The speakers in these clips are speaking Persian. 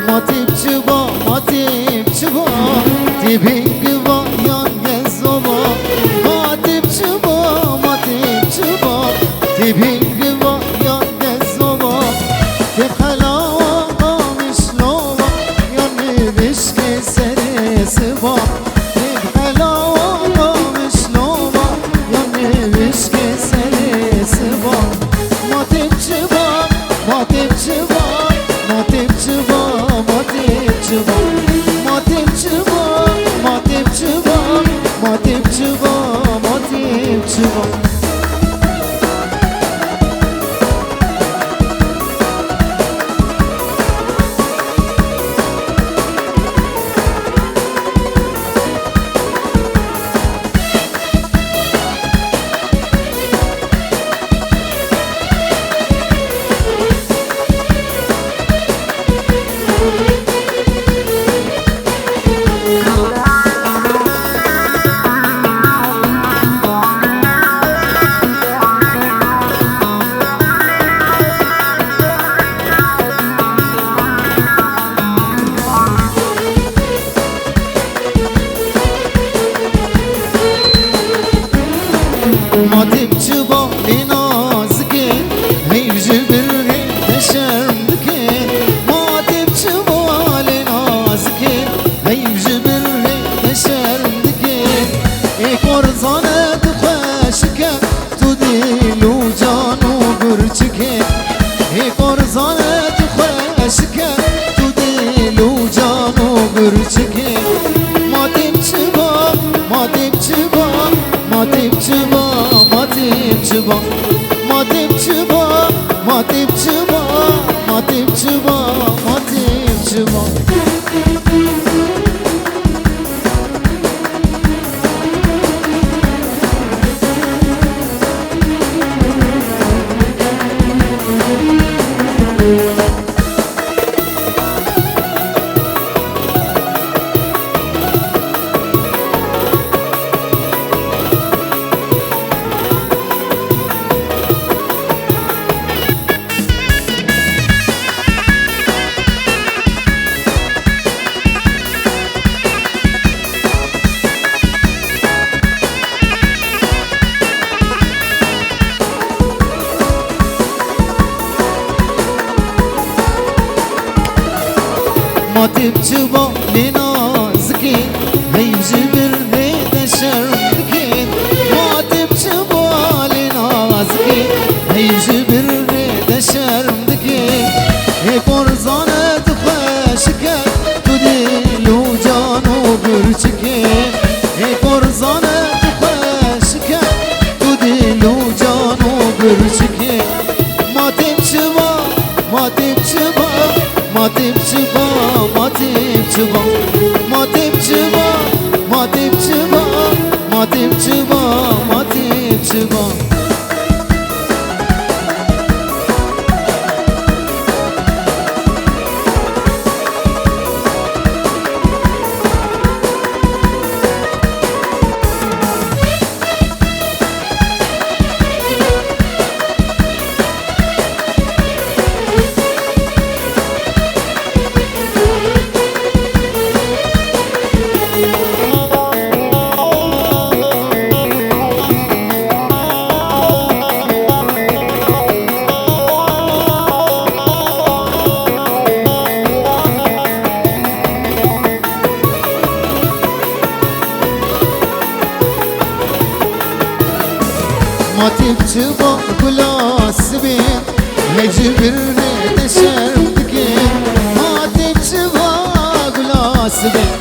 ماتیب چوبا ماتیب چوبا تیبینگ با یانگ زوبا ماتیب چوبا ماتیب چوبا تیبینگ با یانگ زوبا تیب خلاوا قامش لوبا یان بشک سر سبا تیب خلاوا قامش لوبا یان بشک سر سبا ماتیب چوبا ماتیب چوبا ماتیب چوبا ماتیب چوبا ماتیب چوبا ماتیب چوبا ماتیب چوبا ماتیب چوبا ماتیب چوبا لینازگی هیوج بری تشرمدگی ماتیب چوبا لینازگی هیوج بری تشرمدگی ای کرزانت خوشکه تو دیلو جانو برچکه ای کرزانت خوشکه تو دیلو جانو برچکه ماتیب چوبا ماتیب چوبا ماتیب چوبا ماتیب چوبا ماتیب چوبا ماتیب چوبا ماتیب چوبا ماتیب چوبا ماتیب چوبا لینازگی هیوج بری تشرمدگی ماتیب چوبا لینازگی هیوج بری تشرمدگی ای کرزانت خوشکه تو دیلو جانو برچکه ای کرزانت خوشکه تو دیلو جانو برچکه ماتیب چوبا ماتیب چوبا ماتیب چوبا ماتیب چوبا ماتیب چوبا ماتیب چوبا ماتیب چوبا ماتیب چوبا ماتیب چوبا گلاس بین هیوج بری تشرمدگی ماتیب چوبا گلاس بین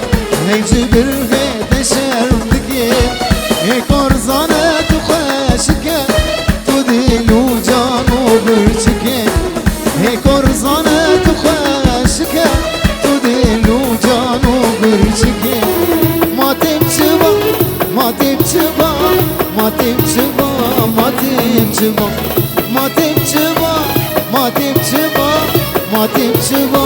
هیوج بری تشرمدگی ای کرزانت خوشکه تو دیلو جانو برچکه ای کرزانت خوشکه تو دیلو جانو برچکه ماتیب چوبا ماتیب چوبا ماتیب چوبا ماتیب چوبا ماتیب چوبا ماتیب چوبا ماتیب چوبا